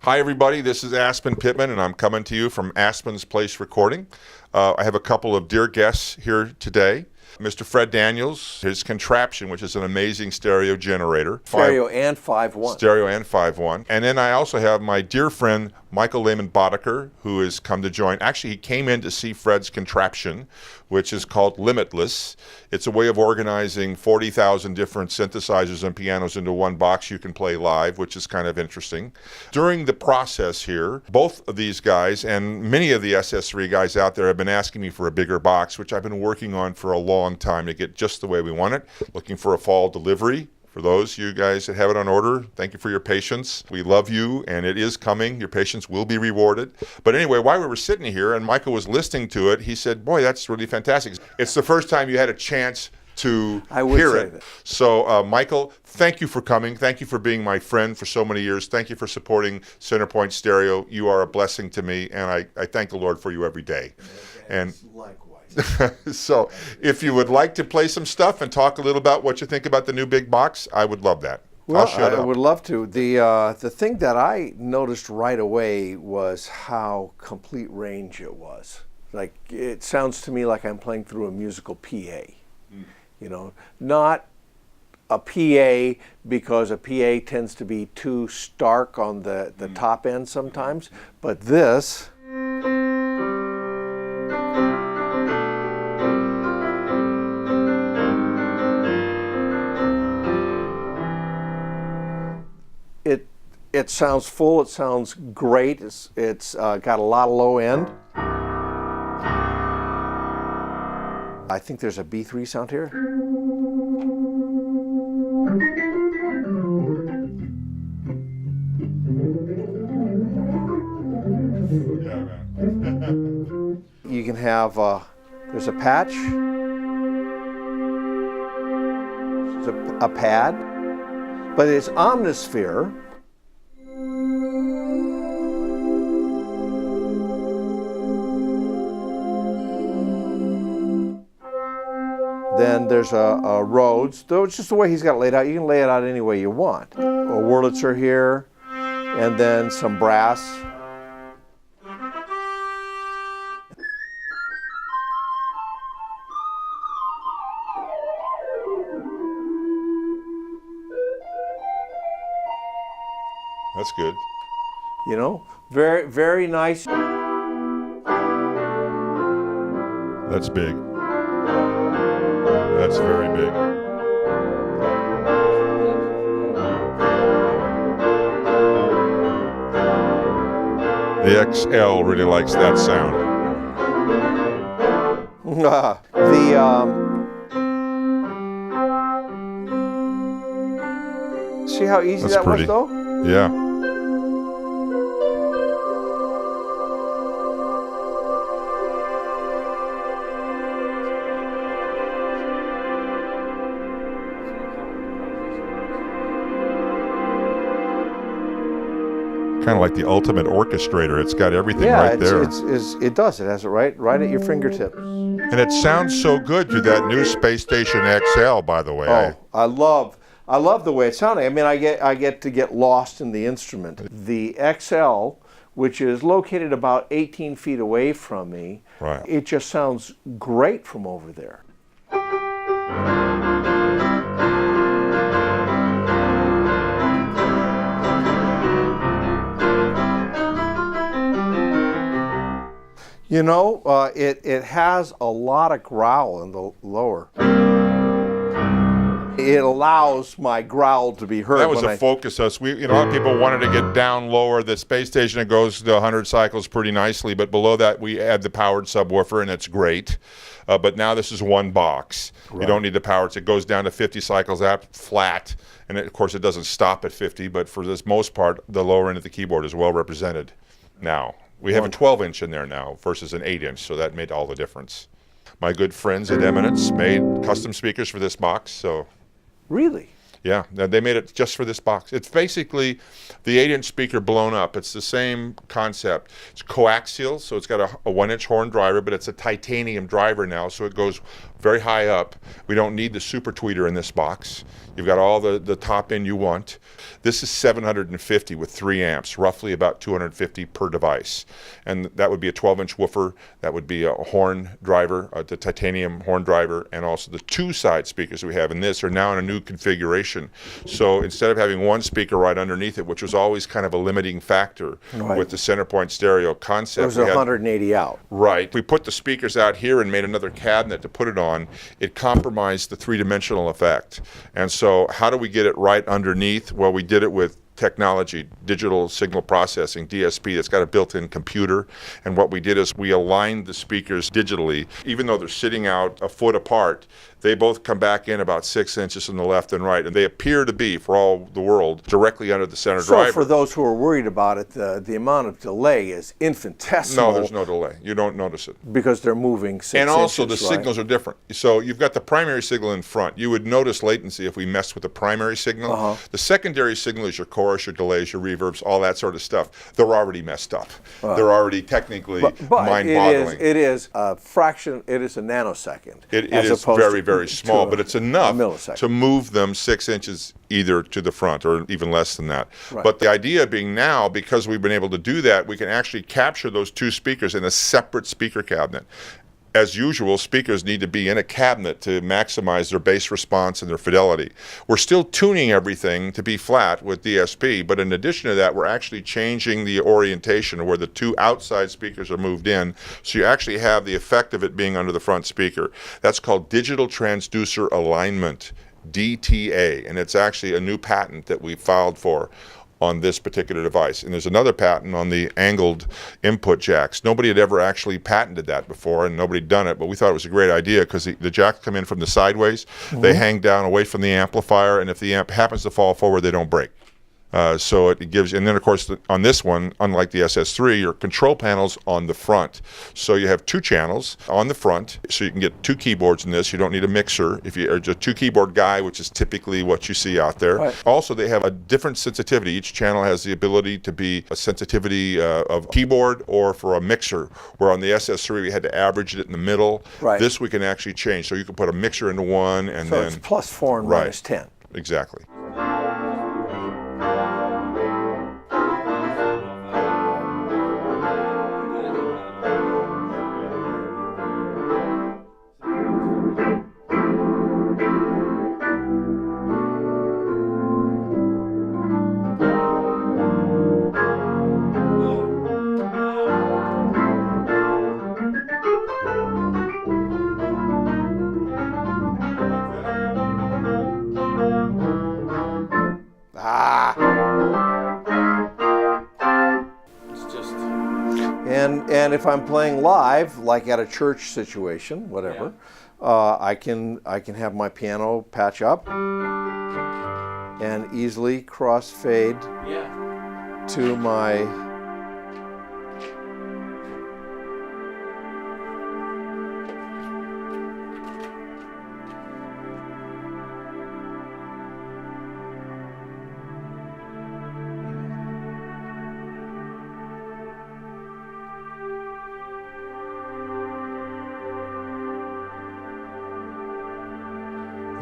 Hi everybody, this is Aspen Pittman and I'm coming to you from Aspen's Place Recording. I have a couple of dear guests here today. Mr. Fred Daniels, his contraption, which is an amazing stereo generator. Stereo and 5.1. Stereo and 5.1. And then I also have my dear friend Michael Lehmann Boddicker, who has come to join. Actually, he came in to see Fred's contraption, which is called Limitless. It's a way of organizing 40,000 different synthesizers and pianos into one box you can play live, which is kind of interesting. During the process here, both of these guys and many of the SS3 guys out there have been asking me for a bigger box, which I've been working on for a long time to get just the way we want it. Looking for a fall delivery. For those you guys that have it on order, thank you for your patience. We love you, and it is coming. Your patience will be rewarded. But anyway, while we were sitting here and Michael was listening to it, he said, boy, that's really fantastic. It's the first time you had a chance to hear it. So, Michael, thank you for coming. Thank you for being my friend for so many years. Thank you for supporting CenterPoint Stereo. You are a blessing to me, and I thank the Lord for you every day. And likewise. So if you would like to play some stuff and talk a little about what you think about the new big box, I would love that. Well, I would love to. The thing that I noticed right away was how complete range it was. Like, it sounds to me like I'm playing through a musical PA. You know, not a PA because a PA tends to be too stark on the top end sometimes, but this it sounds full, it sounds great, it's got a lot of low end. I think there's a B3 sound here. You can have, there's a patch, there's a pad, but it's omnisphere. Then there's a Rhodes, though it's just the way he's got it laid out. You can lay it out any way you want. A Wurlitzer here, and then some brass. That's good. You know, very, very nice. That's big. That's very big. The XL really likes that sound. See how easy that was, though? Yeah. Kind of like the ultimate orchestrator. It's got everything right there. It does. It has it right at your fingertips. And it sounds so good through that new Spacestation XL, by the way. Oh, I love the way it sounded. I mean, I get to get lost in the instrument. The XL, which is located about 18 feet away from me, right. It just sounds great from over there. You know, it has a lot of growl in the lower. It allows my growl to be heard. That was a focus us. A lot of people wanted to get down lower. The Space Station, it goes to 100 cycles pretty nicely, but below that we add the powered subwoofer, and it's great. But now this is one box. Right. You don't need the power. It goes down to 50 cycles out flat, and of course it doesn't stop at 50, but for this most part, the lower end of the keyboard is well represented now. We have a 12-inch in there now versus an 8-inch, so that made all the difference. My good friends at Eminence made custom speakers for this box, so. Really? Yeah, they made it just for this box. It's basically the 8-inch speaker blown up. It's the same concept. It's coaxial, so it's got a 1-inch horn driver, but it's a titanium driver now, so it goes very high up. We don't need the super tweeter in this box. You've got all the top end you want. This is 750 with 3 amps, roughly about 250 per device. And that would be a 12-inch woofer. That would be a horn driver, the titanium horn driver, and also the 2 side speakers we have in this are now in a new configuration. So instead of having one speaker right underneath it, which was always kind of a limiting factor with the CenterPoint stereo concept. There's 180 out. Right. We put the speakers out here and made another cabinet to put it on. It compromised the 3-dimensional effect. And so how do we get it right underneath? Well, we did it with technology, digital signal processing, DSP, that's got a built-in computer. And what we did is we aligned the speakers digitally. Even though they're sitting out a foot apart, they both come back in about 6 inches from the left and right. And they appear to be, for all the world, directly under the center driver. So for those who are worried about it, the amount of delay is infinitesimal. No, there's no delay. You don't notice it. Because they're moving 6 inches, and also the right? signals are different. So you've got the primary signal in front. You would notice latency if we messed with the primary signal. The secondary signal is your chorus, your delays, your reverbs, all that sort of stuff. They're already messed up. They're already technically mind-boggling. It is a fraction, it is a nanosecond. It is very, very small, but it's enough to move them 6 inches either to the front or even less than that. But the idea being now, because we've been able to do that, we can actually capture those 2 speakers in a separate speaker cabinet. As usual, speakers need to be in a cabinet to maximize their bass response and their fidelity. We're still tuning everything to be flat with DSP, but in addition to that, we're actually changing the orientation of where the 2 outside speakers are moved in, so you actually have the effect of it being under the front speaker. That's called digital transducer alignment, DTA, and it's actually a new patent that we filed for on this particular device. And there's another patent on the angled input jacks. Nobody had ever actually patented that before, and nobody had done it, but we thought it was a great idea because the jacks come in from the sideways. They hang down away from the amplifier, and if the amp happens to fall forward, they don't break. So it gives, and then of course on this one, unlike the SS3, your control panel's on the front. So you have 2 channels on the front, so you can get 2 keyboards in this. You don't need a mixer if you are just 2 keyboard guy, which is typically what you see out there. Also, they have a different sensitivity. Each channel has the ability to be a sensitivity of keyboard or for a mixer, where on the SS3 we had to average it in the middle. This we can actually change. So you can put a mixer into one and so then... it's +4 and -10. Exactly. And if I'm playing live, like at a church situation, whatever, I can have my piano patch up and easily crossfade to my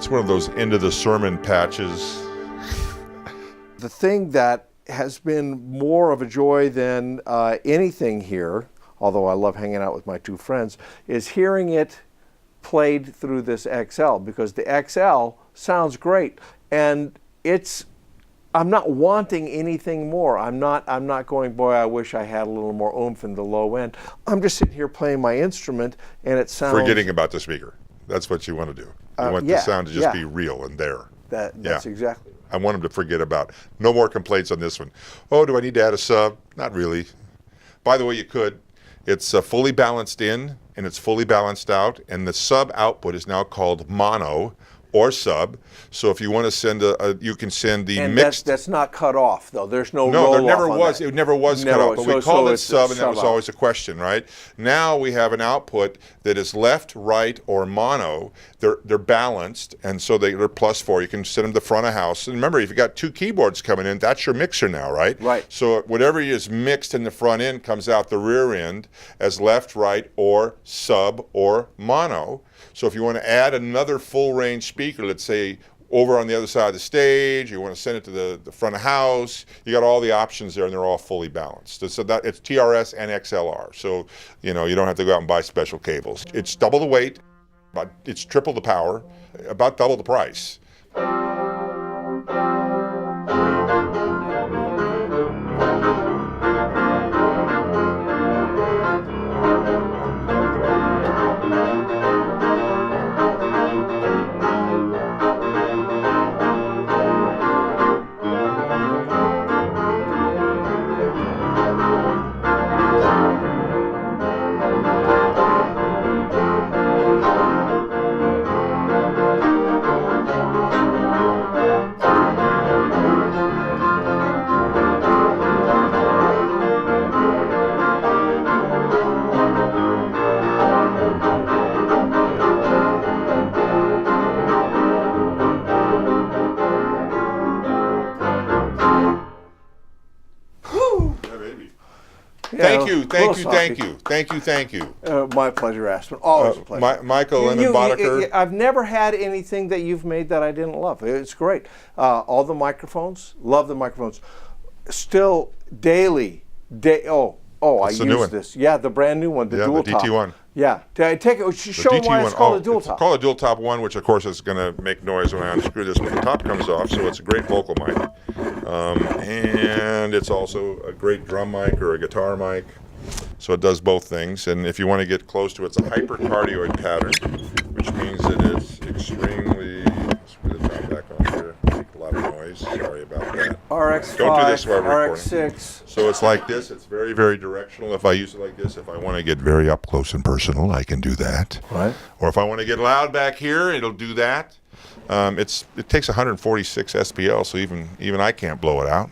It's one of those end of the sermon patches. The thing that has been more of a joy than anything here, although I love hanging out with my 2 friends, is hearing it played through this XL, because the XL sounds great, and I'm not wanting anything more. I'm not going, boy, I wish I had a little more oomph in the low end. I'm just sitting here playing my instrument, and it sounds... Forgetting about the speaker. That's what you want to do. You want the sound to just be real and there. That's exactly. I want them to forget about. No more complaints on this one. Oh, do I need to add a sub? Not really. By the way, you could. It's fully balanced in and it's fully balanced out, and the sub output is now called mono. or sub. So if you want to send you can send the And mixed. that's not cut off though. There's no No, roll there off never on was. that. It never was cut Never off. was. But we So called it it's sub, and that was sub-out. always a question, right? Now we have an output that is left, right, or mono. They're balanced, and so they're +4. You can send them to the front of house. And remember, if you got 2 keyboards coming in, that's your mixer now, right? Right. So whatever is mixed in the front end comes out the rear end as left, right, or sub or mono. So if you want to add another full range speaker, let's say over on the other side of the stage, you want to send it to the front of house, you got all the options there, and they're all fully balanced. So that it's TRS and XLR. So you don't have to go out and buy special cables. It's double the weight, but it's triple the power, about double the price. Thank you. My pleasure, Aspen. Always a pleasure. Michael Lehmann, Boddicker. I've never had anything that you've made that I didn't love. It's great. All the microphones, love the microphones. Still daily, I use this. Yeah, the brand new one, the dual top. the DT1. Yeah, take it. Show them why it's called a dual top. It's called a dual top 1, which of course is going to make noise when I unscrew this, but the top comes off, so it's a great vocal mic, and it's also a great drum mic or a guitar mic. So it does both things, and if you want to get close to it, it's a hypercardioid pattern, which means it is extremely. Let's put the top back on here. Make a lot of noise. Sorry about that. RX5, Don't do this while we're recording. RX6. So it's like this. It's very, very directional. If I use it like this, if I want to get very up close and personal, I can do that. Right. Or if I want to get loud back here, it'll do that. It takes 146 SPL, so even I can't blow it out.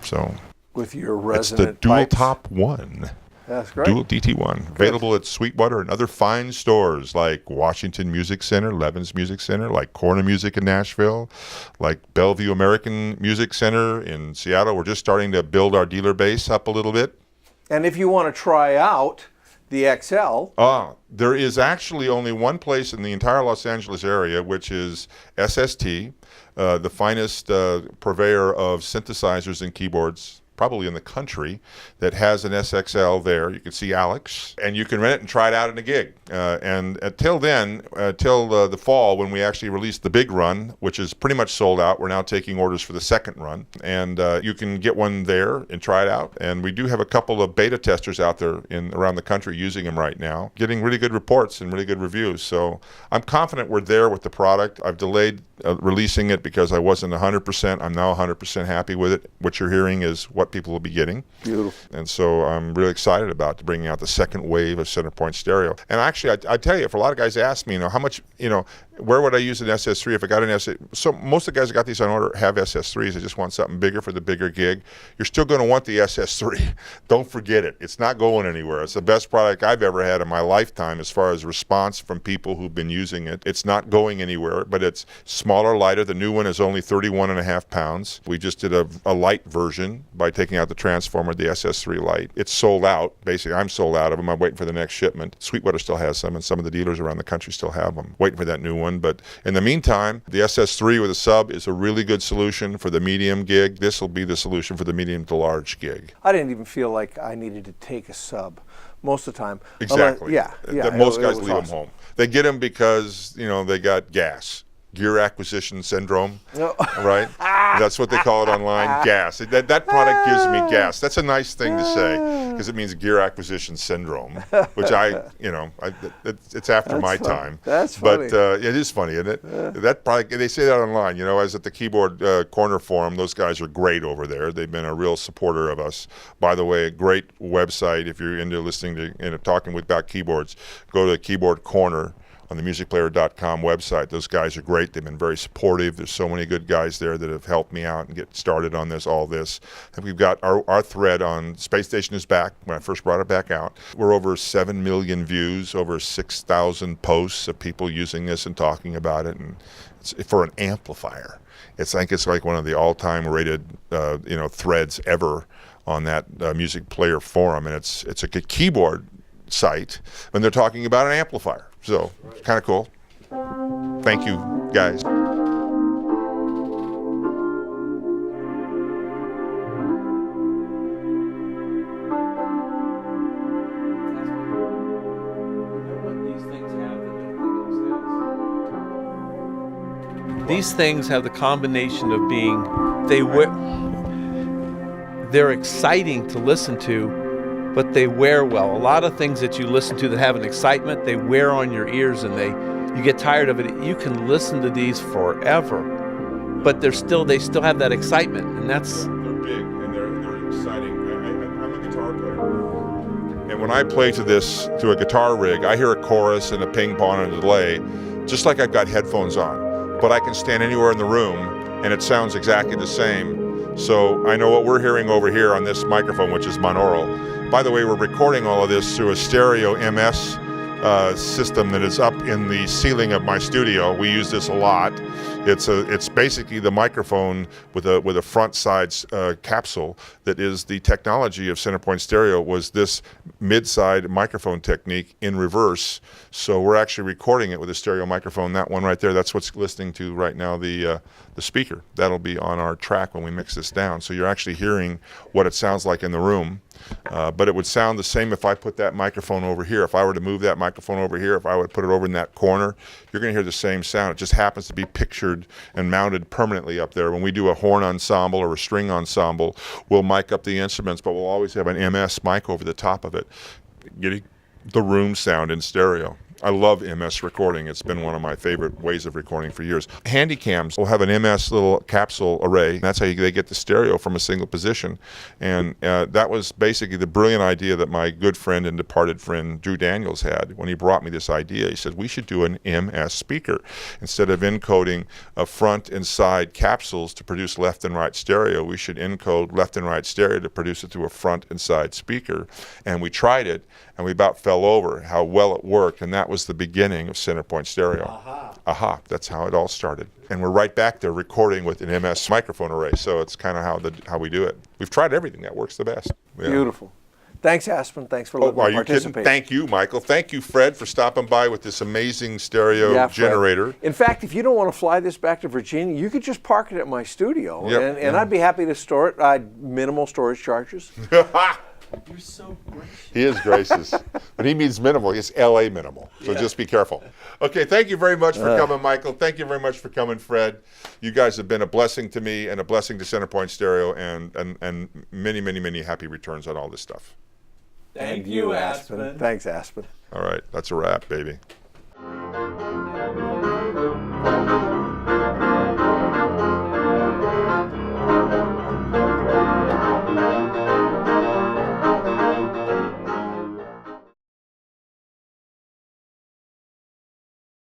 So. With your It's the resonant dual pipes. top 1. That's great. Dual DT1. Available at Sweetwater and other fine stores like Washington Music Center, Levin's Music Center, like Corner Music in Nashville, like Bellevue American Music Center in Seattle. We're just starting to build our dealer base up a little bit. And if you want to try out the XL. There is actually only one place in the entire Los Angeles area, which is SST, the finest purveyor of synthesizers and keyboards probably in the country, that has an SXL there. You can see Alex, and you can rent it and try it out in a gig. And until then, till the fall, when we actually release the big run, which is pretty much sold out, we're now taking orders for the second run. And you can get one there and try it out. And we do have a couple of beta testers out there around the country using them right now, getting really good reports and really good reviews. So I'm confident we're there with the product. I've delayed releasing it because I wasn't 100%. I'm now 100% happy with it. What you're hearing is what people will be getting. Beautiful. And so I'm really excited about bringing out the second wave of CenterPoint stereo. And actually, I tell you, if a lot of guys ask me, how much, where would I use an SS3 if I got an SS? So most of the guys that got these on order have SS3s. They just want something bigger for the bigger gig. You're still going to want the SS3. Don't forget it. It's not going anywhere. It's the best product I've ever had in my lifetime as far as response from people who've been using it. It's not going anywhere, but it's smaller, lighter. The new one is only 31.5 pounds. We just did a light version by taking out the transformer, the SS3 Lite. It's sold out. Basically, I'm sold out of them. I'm waiting for the next shipment. Sweetwater still has some, and some of the dealers around the country still have them. Waiting for that new one. But in the meantime, the SS3 with a sub is a really good solution for the medium gig. This will be the solution for the medium to large gig. I didn't even feel like I needed to take a sub most of the time. Exactly. Yeah. Most guys leave them home. They get them because, they got gas. Gear acquisition syndrome, right? That's what they call it online, gas. That product gives me gas. That's a nice thing to say because it means gear acquisition syndrome, which it's after my time. That's funny. But it is funny, isn't it? That product, they say that online. I was at the Keyboard Corner Forum. Those guys are great over there. They've been a real supporter of us. By the way, a great website if you're into listening to talking about keyboards. Go to Keyboard Corner on the musicplayer.com website. Those guys are great. They've been very supportive. There's so many good guys there that have helped me out and get started on all this. And we've got our thread on Space Station is back, when I first brought it back out. We're over 7 million views, over 6,000 posts of people using this and talking about it. And it's for an amplifier. It's like one of the all-time rated threads ever on that music player forum, and it's a keyboard site, and they're talking about an amplifier. So it's kind of cool. Thank you, guys. These things have the combination of being, they're exciting to listen to, but they wear well. A lot of things that you listen to that have an excitement, they wear on your ears and you get tired of it. You can listen to these forever, but they still have that excitement, and that's... They're big and they're exciting. I'm a guitar player. And when I play to a guitar rig, I hear a chorus and a ping pong and a delay, just like I've got headphones on. But I can stand anywhere in the room and it sounds exactly the same. So I know what we're hearing over here on this microphone, which is monaural. By the way, we're recording all of this through a stereo MS system that is up in the ceiling of my studio. We use this a lot. It's basically the microphone with a front side capsule that is the technology of CenterPoint Stereo, was this mid-side microphone technique in reverse. So we're actually recording it with a stereo microphone. That one right there, that's what's listening to right now, the speaker. That'll be on our track when we mix this down. So you're actually hearing what it sounds like in the room. But it would sound the same if I put that microphone over here. If I were to move that microphone over here, if I would put it over in that corner, you're going to hear the same sound. It just happens to be pictured and mounted permanently up there. When we do a horn ensemble or a string ensemble, we'll mic up the instruments, but we'll always have an MS mic over the top of it, getting the room sound in stereo. I love MS recording. It's been one of my favorite ways of recording for years. Handycams will have an MS little capsule array. That's how they get the stereo from a single position. And that was basically the brilliant idea that my good friend and departed friend Drew Daniels had when he brought me this idea. He said, we should do an MS speaker. Instead of encoding front and side capsules to produce left and right stereo, we should encode left and right stereo to produce it through a front and side speaker. And we tried it, and we about fell over how well it worked, and that was the beginning of CenterPoint Stereo. Aha, that's how it all started. And we're right back there recording with an MS microphone array, so it's kind of how we do it. We've tried everything that works the best. Yeah. Beautiful. Thanks, Aspen. Thanks for letting me participate. Thank you, Michael. Thank you, Fred, for stopping by with this amazing stereo generator. In fact, if you don't want to fly this back to Virginia, you could just park it at my studio, and I'd be happy to store it. Minimal storage charges. You're so gracious. He is gracious. But he means minimal. It's LA minimal. So just be careful. Okay, thank you very much for coming, Michael. Thank you very much for coming, Fred. You guys have been a blessing to me and a blessing to CenterPoint Stereo, and many, many, many happy returns on all this stuff. Thank you, Aspen. Thanks, Aspen. All right, that's a wrap, baby.